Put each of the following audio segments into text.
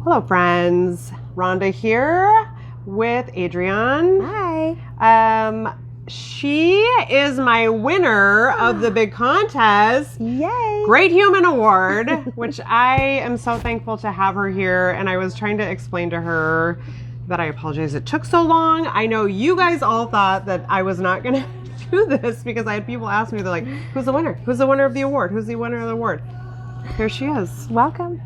Hello, friends. Rhonda here with Adrianne. Hi. She is my winner of the big contest. Yay. Great Human Award, which I am so thankful to have her here. And I was trying to explain to her that I apologize it took so long. I know you guys all thought that I was not going to do this because I had people ask me, they're like, who's the winner? Who's the winner of the award? Who's the winner of the award? Here she is. Welcome.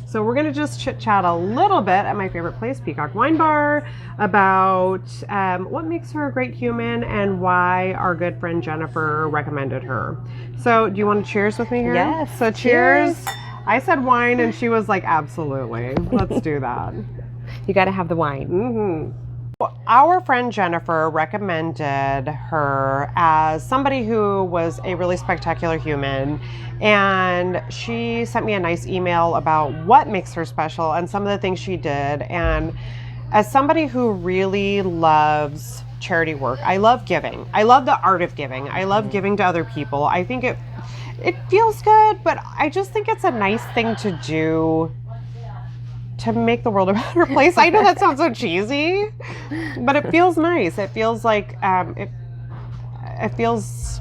So we're going to just chit-chat a little bit at my favorite place, Peacock Wine Bar, about what makes her a great human and why our good friend Jennifer recommended her. So do you want to cheers with me here? Yes. So cheers. I said wine and she was like, absolutely. Let's do that. You got to have the wine. Mm-hmm. Our friend Jennifer recommended her as somebody who was a really spectacular human, and she sent me a nice email about what makes her special and some of the things she did. And as somebody who really loves charity work, I love giving. I love the art of giving. I love giving to other people. I think it feels good, but I just think it's a nice thing to do to make the world a better place. I know that sounds so cheesy, but it feels nice. It feels like it feels.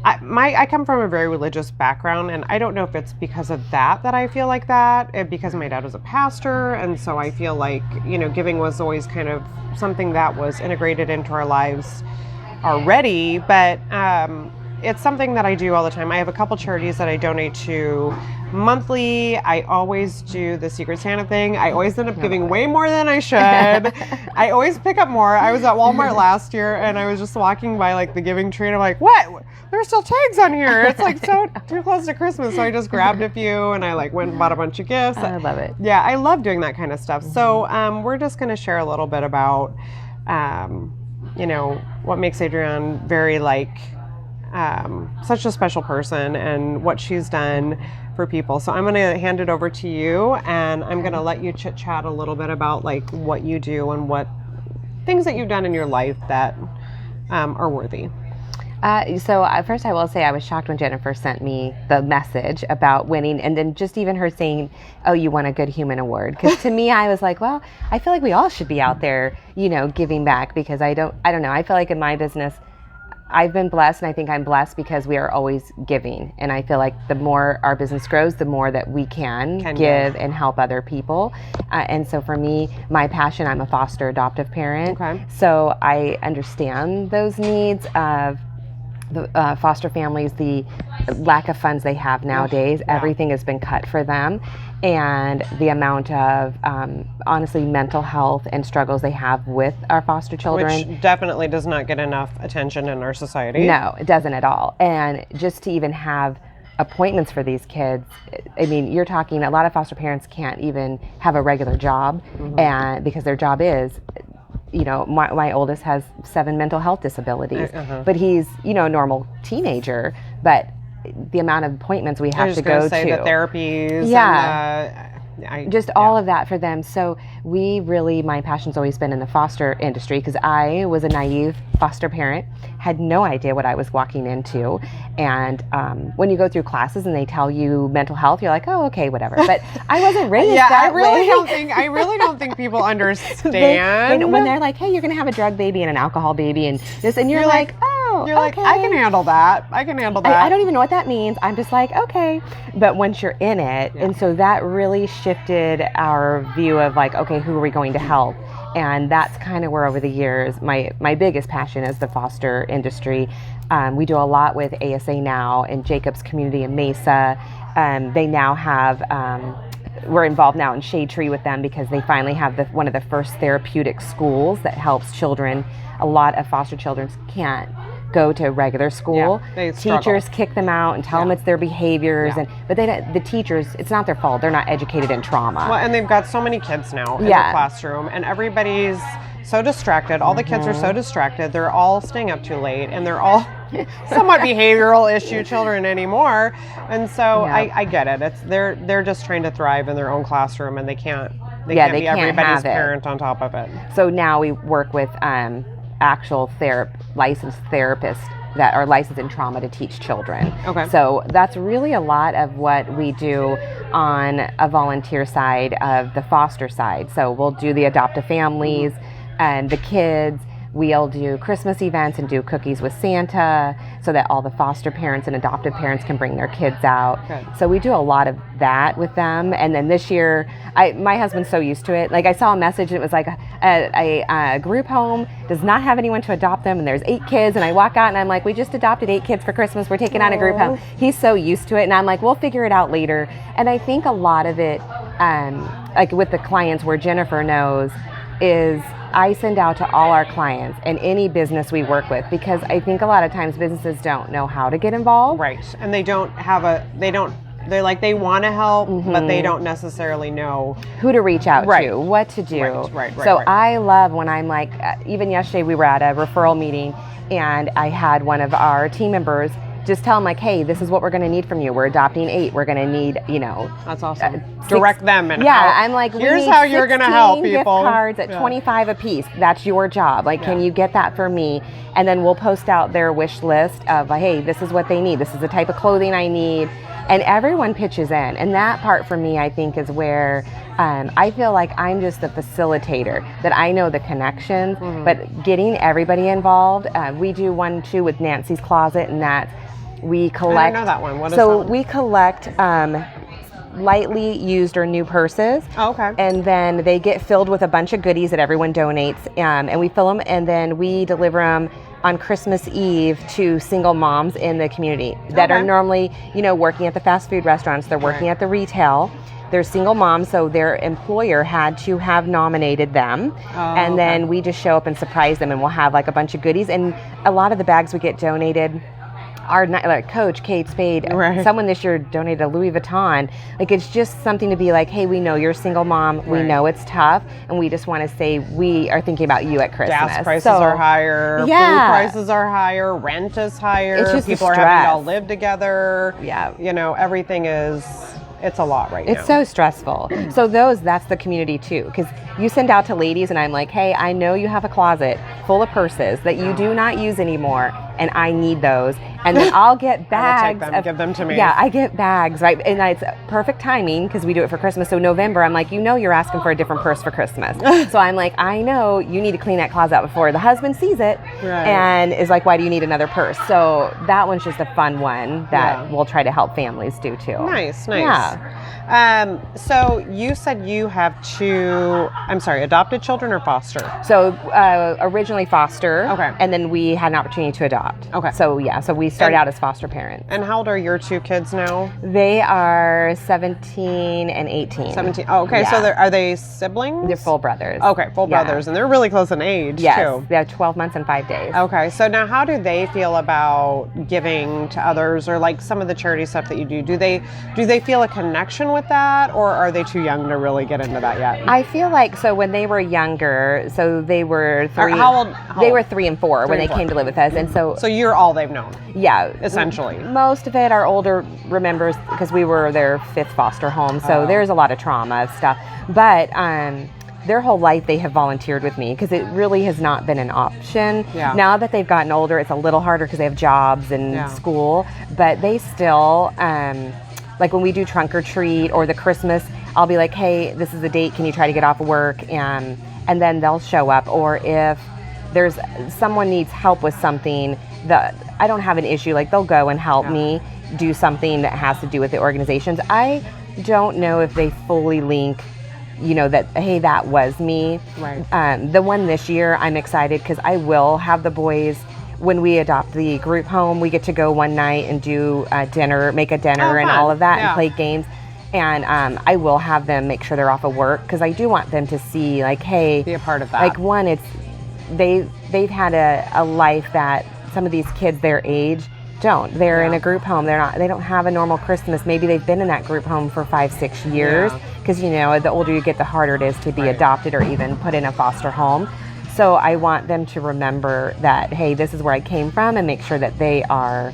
I come from a very religious background, and I don't know if it's because of that I feel like that. Because my dad was a pastor, and so I feel like giving was always kind of something that was integrated into our lives already. But it's something that I do all the time. I have a couple charities that I donate to monthly. I always do the Secret Santa thing. I always end up giving way more than I should. I always pick up more. I was at Walmart last year and I was just walking by like the giving tree and I'm like, what? There's still tags on here. It's like so too close to Christmas. So I just grabbed a few and I like went and bought a bunch of gifts. I love it. Yeah, I love doing that kind of stuff. So we're just going to share a little bit about, what makes Adrianne very such a special person and what she's done for people. So I'm going to hand it over to you and I'm going to let you chit chat a little bit about like what you do and what things that you've done in your life that are worthy. So first I will say I was shocked when Jennifer sent me the message about winning, and then just even her saying, oh, you won a Good Human Award. Because to me, I was like, well, I feel like we all should be out there, giving back, because I don't know. I feel like in my business, I've been blessed, and I think I'm blessed because we are always giving. And I feel like the more our business grows, the more that we can give and help other people. And so for me, my passion, I'm a foster adoptive parent. Okay. So I understand those needs of the foster families, the lack of funds they have nowadays. Yeah. Everything has been cut for them. And the amount of, honestly, mental health and struggles they have with our foster children. Which definitely does not get enough attention in our society. No, it doesn't at all. And just to even have appointments for these kids, I mean, you're talking, a lot of foster parents can't even have a regular job, and because their job is, my oldest has 7 mental health disabilities, but he's, a normal teenager, but the amount of appointments we have to go to. The therapies. Yeah. And, all of that for them. So my passion's always been in the foster industry, because I was a naive foster parent, had no idea what I was walking into. And when you go through classes and they tell you mental health, you're like, oh, okay, whatever. But I wasn't raised that way. I really don't think people understand. when they're like, hey, you're going to have a drug baby and an alcohol baby and this, and you're like, oh, you're okay. like, I can handle that. I don't even know what that means. I'm just like, okay. But once you're in it, and so that really shifted our view of like, okay, who are we going to help? And that's kind of where over the years, my biggest passion is the foster industry. We do a lot with ASA now and Jacob's community in Mesa. They now have, we're involved now in Shade Tree with them because they finally have one of the first therapeutic schools that helps children. A lot of foster children can't go to regular school. Yeah, teachers kick them out and tell them it's their behaviors, but the teachers, it's not their fault. They're not educated in trauma. Well, and they've got so many kids now in the classroom, and everybody's so distracted. All the kids are so distracted. They're all staying up too late, and they're all somewhat behavioral issue children anymore. And so I get it. It's they're just trying to thrive in their own classroom, and they can't be everybody's parent on top of it. So now we work with actual licensed therapists that are licensed in trauma to teach children. Okay. So that's really a lot of what we do. on a volunteer side of the foster side. So we'll do the adoptive families and the kids. We'll do Christmas events and do cookies with Santa so that all the foster parents and adoptive parents can bring their kids out. Good. So we do a lot of that with them. And then this year, my husband's so used to it. Like I saw a message, it was like a group home does not have anyone to adopt them, and there's 8 kids. And I walk out and I'm like, we just adopted 8 kids for Christmas. We're taking on a group home. He's so used to it. And I'm like, we'll figure it out later. And I think a lot of it, like with the clients where Jennifer knows, is I send out to all our clients and any business we work with, because I think a lot of times businesses don't know how to get involved. Right. And they don't have they're like, they want to help, but they don't necessarily know who to reach out to, what to do. Right. So I love when I'm like, even yesterday we were at a referral meeting and I had one of our team members just tell them like, hey, this is what we're going to need from you. We're adopting 8. We're going to need, That's awesome. Direct them and I'm like, here's how you're going to help people. Gift cards at $25 a piece. That's your job. Like, can you get that for me? And then we'll post out their wish list of like, hey, this is what they need. This is the type of clothing I need. And everyone pitches in. And that part for me, I think, is where I feel like I'm just the facilitator, that I know the connections, but getting everybody involved. We do one too with Nancy's Closet, and that we collect. I don't know that one. What is that one? We collect lightly used or new purses. Oh, okay. And then they get filled with a bunch of goodies that everyone donates. And we fill them, and then we deliver them on Christmas Eve to single moms in the community that are normally, working at the fast food restaurants. They're working at the retail. They're single moms, so their employer had to have nominated them. And then we just show up and surprise them, and we'll have like a bunch of goodies. And a lot of the bags we get donated, our coach, Kate Spade, someone this year donated a Louis Vuitton. Like, it's just something to be like, hey, we know you're a single mom. We know it's tough. And we just want to say we are thinking about you at Christmas. Gas prices are higher. Food prices are higher. Rent is higher. It's just people are having to all live together. Yeah. Everything is... It's a lot right now. It's so stressful. So that's the community too, because you send out to ladies and I'm like, hey, I know you have a closet full of purses that you do not use anymore, and I need those. And then I'll get bags. Give them to me. Yeah, I get bags, right? And it's perfect timing because we do it for Christmas. So November, I'm like, you're asking for a different purse for Christmas. So I'm like, I know you need to clean that closet out before the husband sees it and is like, why do you need another purse? So that one's just a fun one that we'll try to help families do too. Nice. Yeah. So you said you have 2, adopted children or foster? So originally foster. Okay. And then we had an opportunity to adopt. Okay. So we started out as foster parents. And how old are your 2 kids now? They are 17 and 18. 17. Oh, okay. Yeah. So are they siblings? They're full brothers. Okay, full brothers. And they're really close in age too. They have 12 months and 5 days. Okay. So now how do they feel about giving to others, or like some of the charity stuff that you do? Do they feel a connection with that, or are they too young to really get into that yet? I feel like, so when they were younger, so they were 3. How old? They were 3 and 4 when they came to live with us. And so you're all they've known. Yeah. Essentially. Most of it, our older remembers, because we were their 5th foster home. So there's a lot of trauma stuff. But their whole life they have volunteered with me, because it really has not been an option. Yeah. Now that they've gotten older, it's a little harder because they have jobs and school. But they still, like when we do trunk or treat or the Christmas, I'll be like, hey, this is the date. Can you try to get off of work? And then they'll show up. Or if there's someone needs help with something that I don't have an issue, like they'll go and help me do something that has to do with the organizations. I don't know if they fully link, that, hey, that was me. Right. The one this year, I'm excited because I will have the boys, when we adopt the group home, we get to go one night and do dinner, make a dinner and all of that and play games. And I will have them make sure they're off of work, because I do want them to see, like, hey, be a part of that. Like, one, it's they've had a life that some of these kids their age don't. They're in a group home. They don't have a normal Christmas. Maybe they've been in that group home for 5-6 years, because the older you get, the harder it is to be adopted or even put in a foster home. So I want them to remember that, hey, this is where I came from, and make sure that they are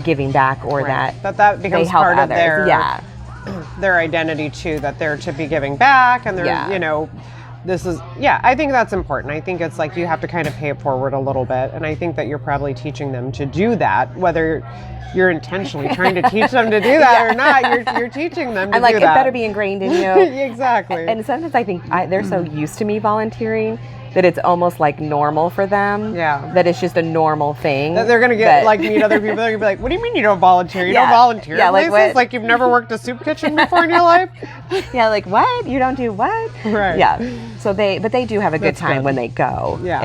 giving back, or that becomes they help part others. of their identity too, that they're to be giving back, and they're I think that's important. I think it's like you have to kind of pay it forward a little bit. And I think that you're probably teaching them to do that, whether you're intentionally trying to teach them to do that or not. You're teaching them to I'm like, do it that. better be ingrained in you. Exactly. And sometimes I think they're so used to me volunteering that it's almost like normal for them. Yeah. That it's just a normal thing. That they're going to get meet other people. They're going to be like, what do you mean you don't volunteer? You don't volunteer Yeah, like places? what? Like you've never worked a soup kitchen before in your life? Yeah, like what? You don't do what? Right. Yeah. So they do have a good time when they go. Yeah.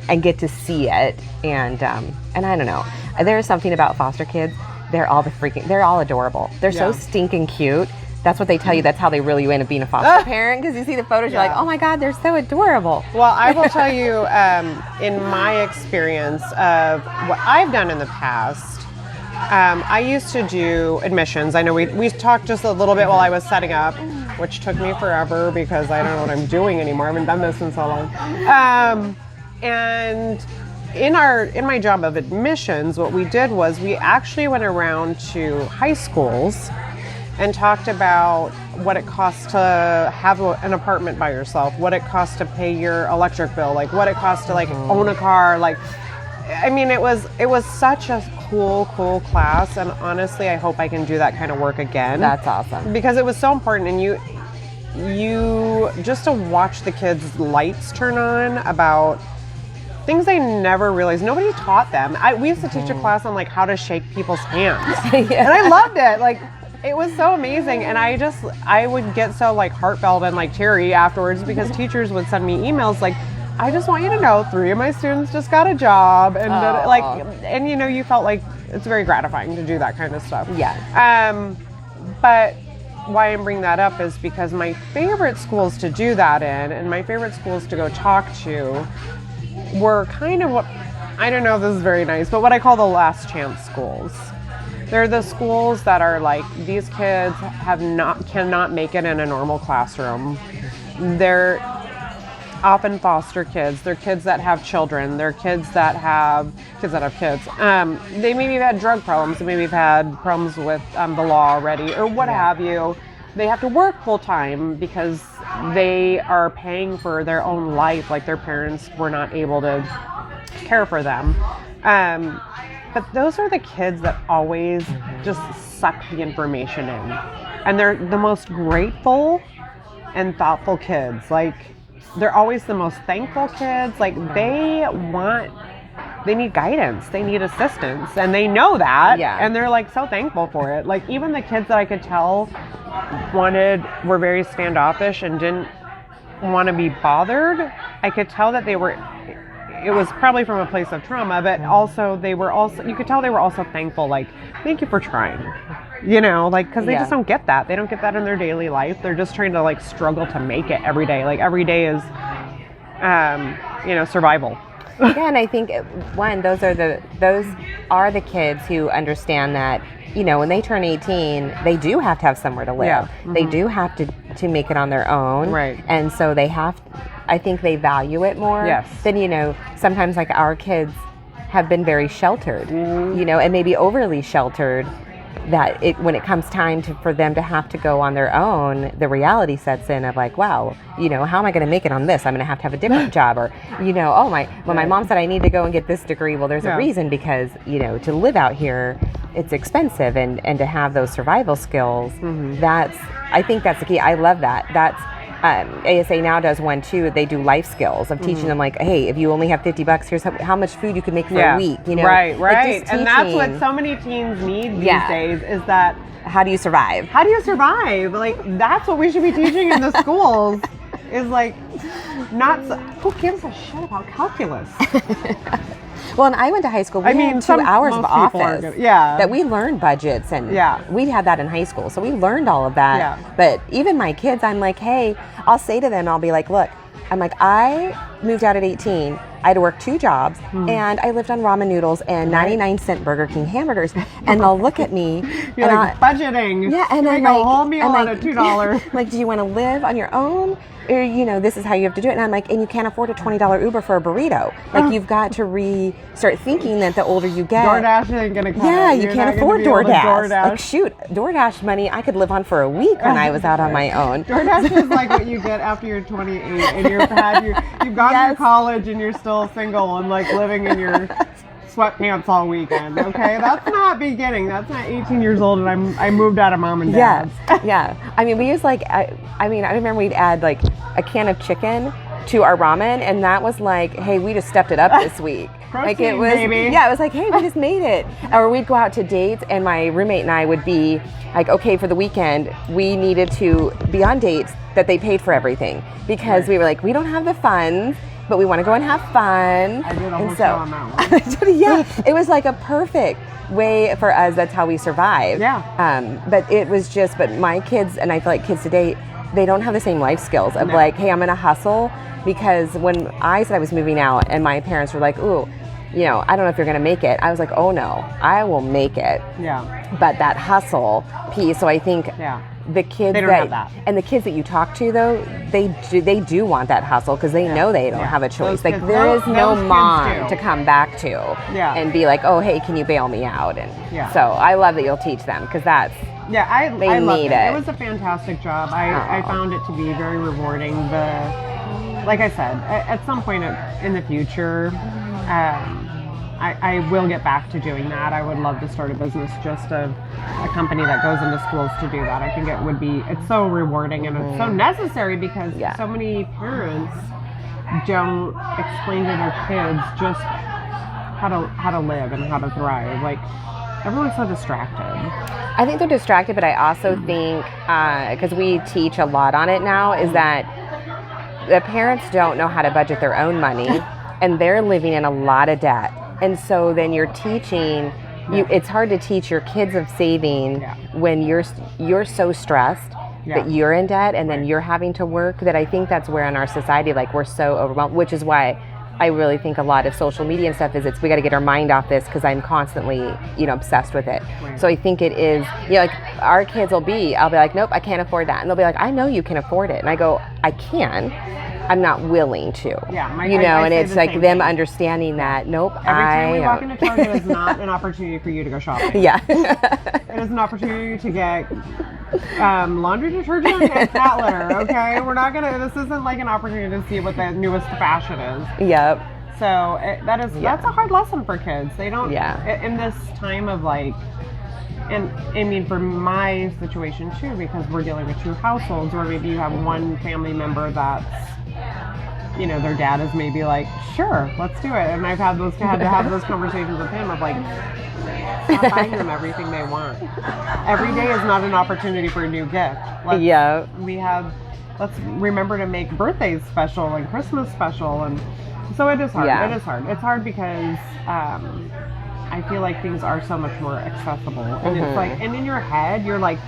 And get to see it. And I don't know. There's something about foster kids. They're all adorable. They're so stinking cute. That's what they tell you. That's how they really end up being a foster parent. Because you see the photos, you're like, oh my God, they're so adorable. Well, I will tell you, in my experience of what I've done in the past, I used to do admissions. I know we talked just a little bit while I was setting up, which took me forever because I don't know what I'm doing anymore. I haven't done this in so long. And in my job of admissions, what we did was we actually went around to high schools and talked about what it costs to have an apartment by yourself, what it costs to pay your electric bill, like what it costs to like own a car. Like, I mean, it was such a cool class, and honestly, I hope I can do that kind of work again. That's awesome. Because it was so important, and you just to watch the kids' lights turn on about things they never realized. Nobody taught them. We used to teach a class on like how to shake people's hands, and I loved it. Like, it was so amazing, and I would get so like heartfelt and like teary afterwards because teachers would send me emails like, I just want you to know 3 of my students just got a job, and you felt like it's very gratifying to do that kind of stuff. Yeah. But why I'm bringing that up is because my favorite schools to do that in, and my favorite schools to go talk to, were kind of what, I don't know if this is very nice, but what I call the last chance schools. They're the schools that are like, these kids cannot make it in a normal classroom. They're often foster kids. They're kids that have children. They're kids that have kids. They maybe have had drug problems. They maybe have had problems with the law already or what have you. They have to work full time because they are paying for their own life. Like their parents were not able to care for them. But those are the kids that always just suck the information in. And they're the most grateful and thoughtful kids. Like, they're always the most thankful kids. Like, they need guidance. They need assistance. And they know that. Yeah. And they're, like, so thankful for it. Like, even the kids that I could tell were very standoffish and didn't want to be bothered, I could tell that it was probably from a place of trauma, but also you could tell they were also thankful, like, thank you for trying, like, because they just don't get that. They don't get that in their daily life. They're just trying to like struggle to make it every day. Like every day is, survival. Yeah, and I think those are the kids who understand that, when they turn 18, they do have to have somewhere to live. Yeah. Mm-hmm. They do have to make it on their own. Right. And so I think they value it more than, sometimes like our kids have been very sheltered, and maybe overly sheltered, that when it comes time for them to have to go on their own, the reality sets in of like, wow, how am I going to make it on this? I'm going to have a different job, or, my mom said I need to go and get this degree. Well, there's a reason, because, to live out here, it's expensive, and to have those survival skills, I think that's the key. I love that. That's, ASA now does one too. They do life skills of teaching them like, hey, if you only have $50, here's how much food you could make for a week. Right. Like and that's what so many teens need these days is that. How do you survive? Like, that's what we should be teaching in the schools. Is like, who gives a shit about calculus? Well, and I went to high school. We had 2 hours of office. That we learned budgets, and we had that in high school. So we learned all of that. Yeah. But even my kids, I'm like, hey, I'll say to them, I'll be like, look, I'm like, I moved out at 18. I had to work 2 jobs, and I lived on ramen noodles and 99-cent Burger King hamburgers. And they'll look at me. You're like, budgeting. Yeah, and I'm like, a whole meal out of $2. Like, do you want to live on your own? Or, this is how you have to do it. And I'm like, and you can't afford a $20 Uber for a burrito. Like, you've got to start thinking that the older you get. DoorDash ain't going to come. Yeah, you can't afford DoorDash. DoorDash. Like, shoot, DoorDash money I could live on for a week when I was out on my own. DoorDash is like what you get after you're 28 and you've gone to college and you're still single and like living in your sweatpants all weekend. Okay, that's not beginning. That's not 18 years old and I moved out of mom and dad's. Yeah. I mean, we used I remember we'd add like a can of chicken to our ramen, and that was like, hey, we just stepped it up this week. Protein, like it was, baby. Yeah, it was like, hey, we just made it. Or we'd go out to dates, and my roommate and I would be like, okay, for the weekend, we needed to be on dates that they paid for everything because we were like, we don't have the funds, but we want to go and have fun. I did a whole show on that one. Yeah, it was like a perfect way for us. That's how we survived. Yeah. But it was just, but my kids, and I feel like kids today, they don't have the same life skills of like, hey, I'm going to hustle. Because when I said I was moving out and my parents were like, ooh, I don't know if you're going to make it. I was like, oh no, I will make it. Yeah. But that hustle piece, so I think the kids they don't have that. And the kids that you talk to though, they do want that hustle because they know they don't have a choice. Those like kids, there is no those mom to come back to and be like, oh, hey, can you bail me out? And so I love that you'll teach them because that's, I loved need it. it. It was a fantastic job. I found it to be very rewarding. Like I said, at some point in the future, I will get back to doing that. I would love to start a business, just a company that goes into schools to do that. I think it's so rewarding and it's so necessary because so many parents don't explain to their kids just how to live and how to thrive. Like, everyone's so distracted. I think they're distracted, but I also think, because we teach a lot on it now, is that the parents don't know how to budget their own money and they're living in a lot of debt. And so then you're teaching, it's hard to teach your kids of saving when you're so stressed that you're in debt and then you're having to work, that I think that's where in our society, like, we're so overwhelmed, which is why I really think a lot of social media and stuff is we got to get our mind off this because I'm constantly, obsessed with it. Right. So I think it is, like our kids I'll be like, nope, I can't afford that. And they'll be like, I know you can afford it. And I go, I can. I'm not willing to. Yeah. And it's like them understanding that, nope, every time we walk into Target is not an opportunity for you to go shopping. Yeah. It is an opportunity to get laundry detergent and cat litter, okay? This isn't like an opportunity to see what the newest fashion is. Yep. So that's a hard lesson for kids. They don't, in this time of like, and I mean, for my situation too, because we're dealing with 2 households where maybe you have one family member that's, their dad is maybe like, sure, let's do it. And I've had to have those conversations with him of like, stop buying them everything they want. Every day is not an opportunity for a new gift. Let's remember to make birthdays special and Christmas special. And so it is hard. It is hard. It's hard because I feel like things are so much more accessible. And it's like, and in your head, you're like,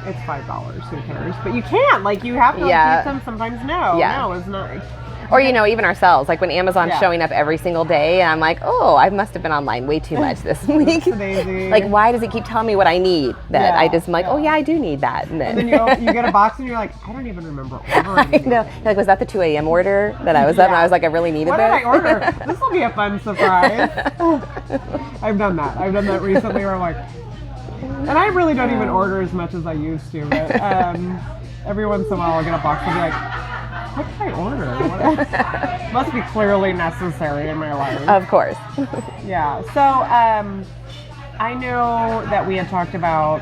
it's $5, who cares? But you can't. Like, you have to teach them sometimes. No, it's not. Or, even ourselves, like when Amazon's showing up every single day, and I'm like, oh, I must have been online way too much this week. Like, why does it keep telling me what I need? That I just am like, oh, yeah, I do need that. And then you get a box, and you're like, I don't even remember ordering. I know. Like, was that the 2 a.m. order that I was up, and I was like, I really needed this? What did I order? This will be a fun surprise. I've done that. I've done that recently where I'm like, and I really don't even order as much as I used to, but every once in a while I'll get a box and be like, what did I order? Must be clearly necessary in my life. Of course. Yeah. So I know that we had talked about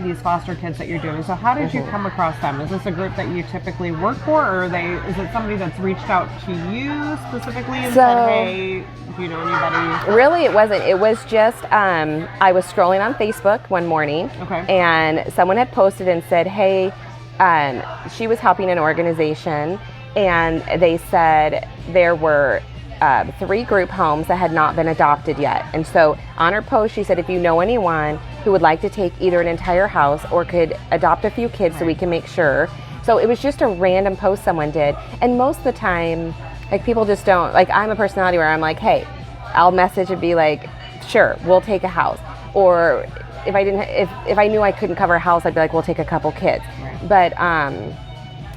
these foster kids that you're doing. So how did you come across them? Is this a group that you typically work for, or is it somebody that's reached out to you specifically and said, hey, do you know anybody? Really, it wasn't. It was just, I was scrolling on Facebook one morning, and someone had posted and said, hey, she was helping an organization, and they said there were 3 group homes that had not been adopted yet. And so on her post, she said, if you know anyone who would like to take either an entire house or could adopt a few kids so we can make sure. So it was just a random post someone did. And most of the time, Like people just don't, like I'm a personality where I'm like, hey, I'll message and be like, sure, we'll take a house. Or if I knew I couldn't cover a house, I'd be like, we'll take a couple kids. Right.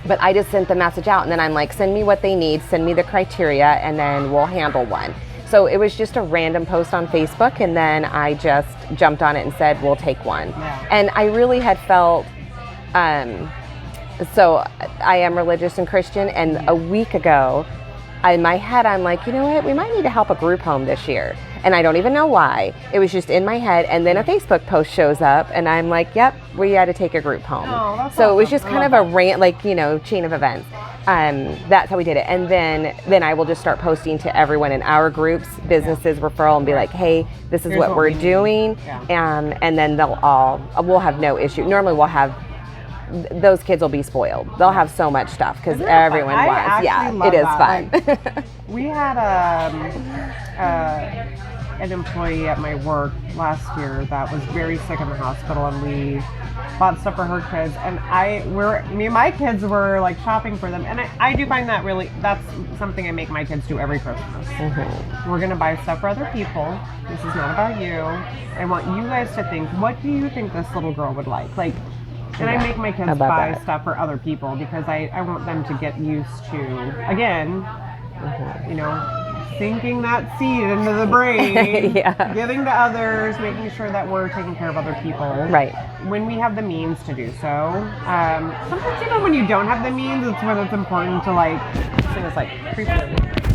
But I just sent the message out, and then I'm like, send me what they need, send me the criteria, and then we'll handle one. So it was just a random post on Facebook, and then I just jumped on it and said, we'll take one. Yeah. And I really had felt, so I am religious and Christian, and a week ago, in my head, I'm like, you know what, we might need to help a group home this year. And I don't even know why. It was just in my head, and then a Facebook post shows up, and I'm like, yep, we had to take a group home. Oh, that's so awesome. It was just kind of a rant, like, you know, chain of events. That's how we did it. And then I will just start posting to everyone in our groups, businesses, referral, and be like, hey, this is what we're doing. Yeah. And then we'll have no issue. Normally we'll have, those kids will be spoiled. They'll have so much stuff because everyone was. Yeah, it is fun. Like, we had an employee at my work last year that was very sick in the hospital, and we bought stuff for her kids, and me and my kids were like shopping for them, and I do find that really, that's something I make my kids do every Christmas. Mm-hmm. We're gonna buy stuff for other people. This is not about you. I want you guys to think, what do you think this little girl would like? And I make my kids buy stuff for other people because I want them to get used to, again, you know, sinking that seed into the brain, giving to others, making sure that we're taking care of other people. Right. When we have the means to do so. Sometimes even when you don't have the means, it's when it's important to like, this thing is like creepy.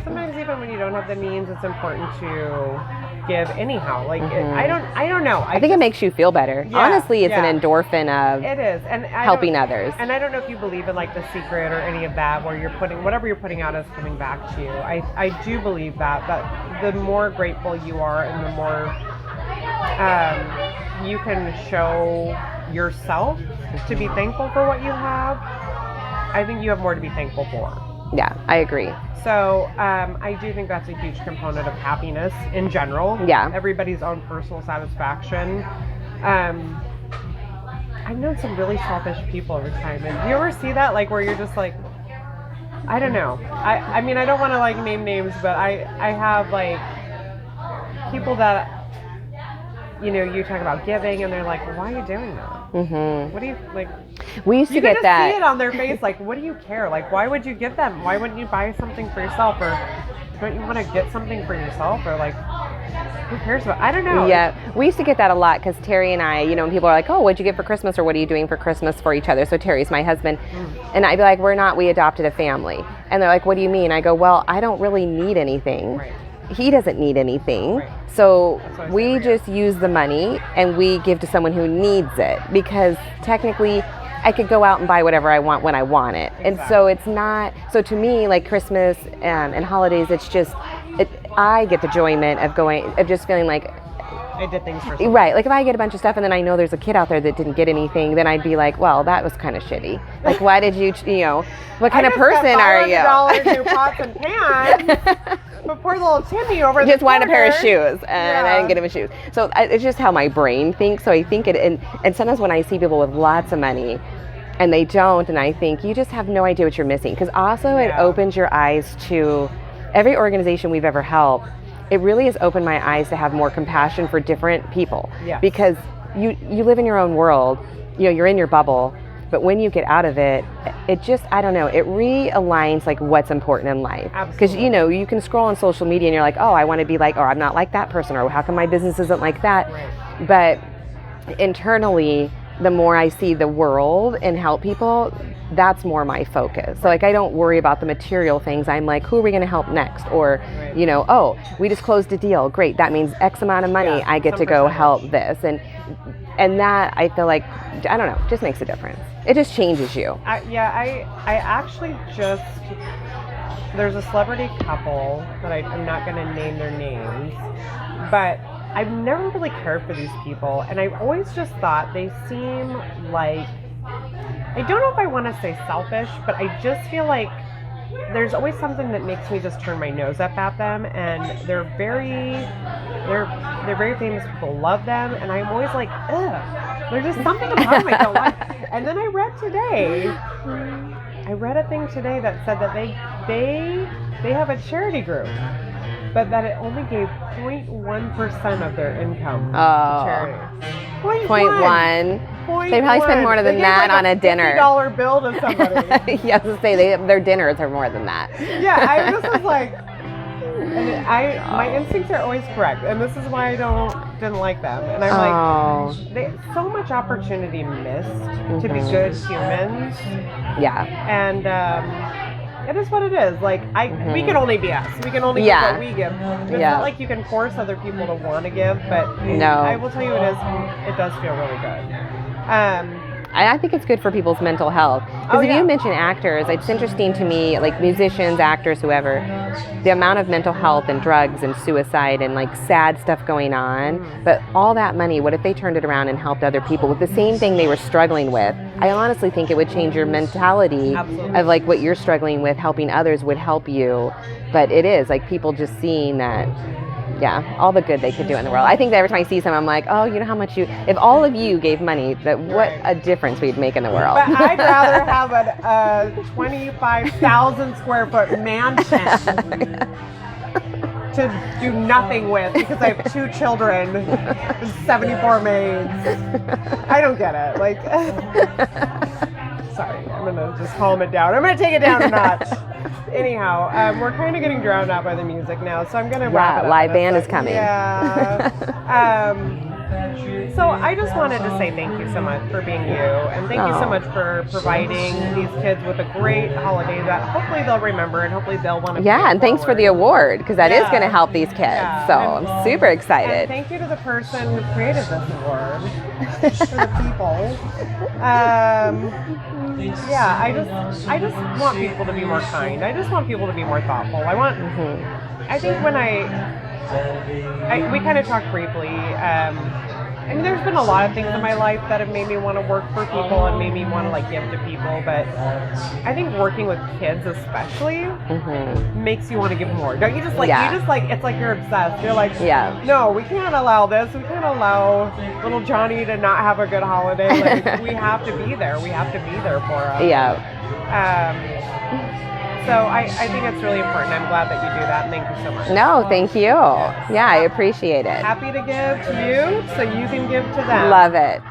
Sometimes even when you don't have the means, it's important to give anyhow. Like I don't know. I think it makes you feel better. Yeah, honestly, it's an endorphin of it is, and helping others. And I don't know if you believe in like The Secret or any of that, where you're putting whatever you're putting out is coming back to you. I do believe that the more grateful you are, and the more you can show yourself to be thankful for what you have, I think you have more to be thankful for. Yeah, I agree. So I do think that's a huge component of happiness in general. Yeah. Everybody's own personal satisfaction. I've known some really selfish people over time. And do you ever see that? Like where you're just like, I don't know. I mean, I don't want to like name names, but I have like people that, you know, you talk about giving and they're like, well, why are you doing that? Mm-hmm. What do you like? We used to get that. You see it on their face, like, what do you care? Like, why would you give them? Why wouldn't you buy something for yourself? Or don't you want to get something for yourself? Or like, who cares about? I don't know. Yeah, we used to get that a lot because Terry and I, you know, when people are like, oh, what'd you get for Christmas? Or what are you doing for Christmas for each other? So Terry's my husband. And I'd be like, we adopted a family. And they're like, what do you mean? I go, well, I don't really need anything. Right. He doesn't need anything. Right. So we just use the money and we give to someone who needs it, because technically I could go out and buy whatever I want when I want it. Exactly. And so it's not, so to me, like Christmas and holidays, it's just, I get the enjoyment of just feeling like, I did things for someone. Right. Like if I get a bunch of stuff and then I know there's a kid out there that didn't get anything, then I'd be like, well, that was kind of shitty. Like, why did you know, what kind of person are you? $500 new pots and pans. But poor little Timmy over there. Just wanted a pair of shoes, and I didn't get him his shoes. So it's just how my brain thinks. So I think it, and sometimes when I see people with lots of money, and they don't, and I think you just have no idea what you're missing. Because also it opens your eyes to every organization we've ever helped. It really has opened my eyes to have more compassion for different people. Yeah. Because you live in your own world, you know, you're in your bubble. But when you get out of it, it just, I don't know, it realigns like what's important in life. Because, you know, you can scroll on social media and you're like, oh, I want to be like, or I'm not like that person, or how come my business isn't like that? Right. But internally, the more I see the world and help people, that's more my focus. So like, I don't worry about the material things. I'm like, who are we going to help next? Or, you know, oh, we just closed a deal. Great. That means X amount of money. I get to go help this. And that, I feel like, I don't know, just makes a difference. It just changes you. I actually just, there's a celebrity couple that I'm not going to name their names, but I've never really cared for these people. And I've always just thought they seem like, I don't know if I want to say selfish, but I just feel like there's always something that makes me just turn my nose up at them, and they're very famous. People love them, and I'm always like, ugh. There's just something about them I don't like. And then I read today, I read a thing today that said that they have a charity group, but that it only gave 0.1% of their income to charity. 0.1. They probably spend more than that on a dinner. $50 bill to somebody. You have to say their dinners are more than that. Yeah, I just was like, and my instincts are always correct, and this is why I didn't like them. And I'm like, so much opportunity missed to be good humans. Yeah. And it is what it is. Like we can only be us. We can only give what we give. It's not like you can force other people to want to give, but I will tell you, it does feel really good. I think it's good for people's mental health. Because if you mention actors, it's interesting to me, like musicians, actors, whoever, the amount of mental health and drugs and suicide and like sad stuff going on. But all that money, what if they turned it around and helped other people with the same thing they were struggling with? I honestly think it would change your mentality of like what you're struggling with, helping others would help you. But it is like people just seeing that. Yeah, all the good they could do in the world. I think that every time I see someone, I'm like, oh, you know how much if all of you gave money, that what a difference we'd make in the world. But I'd rather have a 25,000 square foot mansion to do nothing with because I have 2 children and 74 maids. I don't get it. Like, sorry, I'm gonna just calm it down. I'm gonna take it down a notch. Anyhow, we're kind of getting drowned out by the music now, so I'm gonna wrap it up. Live band is coming. Yeah. So I just wanted to say thank you so much for being you, and thank you so much for providing these kids with a great holiday that hopefully they'll remember and hopefully they'll want to. Yeah, and thanks for the award because that is going to help these kids. Yeah. So I'm super excited. And thank you to the person who created this award for the people. Yeah, I just want people to be more kind. I just want people to be more thoughtful. I think when we kind of talked briefly. I mean, there's been a lot of things in my life that have made me want to work for people and made me want to like give to people. But I think working with kids, especially, makes you want to give more. Don't you just like it's like you're obsessed. You're like, no, we can't allow this. We can't allow little Johnny to not have a good holiday. Like we have to be there. We have to be there for us. Yeah. So I think it's really important. I'm glad that you do that. And thank you so much. No, thank you. Yeah, I appreciate it. Happy to give to you so you can give to them. Love it.